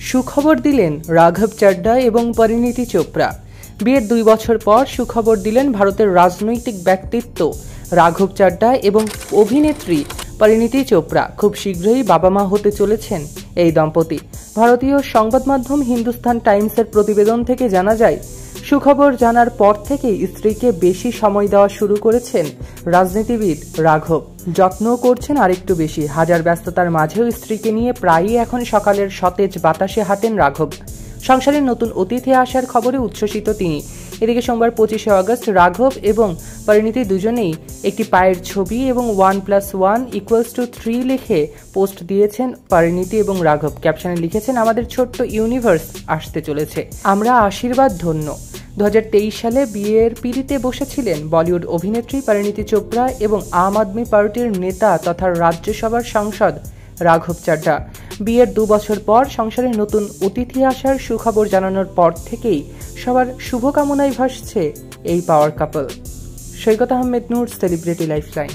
সুখবর দিলেন রাঘব চাড্ডা এবং পরিণীতি চোপড়া। বিয়ের 2 বছর পর সুখবর দিলেন ভারতের রাজনৈতিক ব্যক্তিত্ব রাঘব চাড্ডা এবং অভিনেত্রী পরিণীতি চোপড়া। খুব শীঘ্রই বাবা মা হতে চলেছেন এই দম্পতি। ভারতীয় সংবাদ মাধ্যম হিন্দুস্তান টাইমসের প্রতিবেদন থেকে জানা যায়, সুখবর জানার পর থেকেই স্ত্রীকে বেশি সময় দেওয়া শুরু করেছেন রাজনীতিবিদ রাঘব। যত্নও করছেন আরেকটু বেশি। হাজার ব্যস্ততার মাঝেও স্ত্রীকে নিয়ে প্রায়ই এখন সকালের সতেজ বাতাসে হাঁটেন রাঘব। সংসারের নতুন অতিথি আসার খবরে উচ্ছ্বসিত তিনি। এদিকে সোমবার 25শে আগস্ট রাঘব এবং পরিণীতি দুজনেই একটি পায়ের ছবি এবং 1+1=3 লিখে পোস্ট দিয়েছেন পরিণীতি এবং রাঘব। ক্যাপশনে লিখেছেন, আমাদের ছোট্ট ইউনিভার্স আসতে চলেছে, আমরা আশীর্বাদ ধন্য। 2023 সালে বিয়ের পিঁড়িতে বসেছিলেন বলিউড অভিনেত্রী পরিণীতি চোপড়া এবং আম আদমি পার্টির নেতা তথা রাজ্যসভার সাংসদ রাঘব চাড্ডা। বিয়ের 2 বছর পর সংসারে নতুন অতিথি আসার সুখবর জানানোর পর থেকেই সবার শুভকামনায় ভাসছে এই পাওয়ার কাপল। সৈকত আহমেদ নূর, সেলিব্রিটি লাইফলাইন।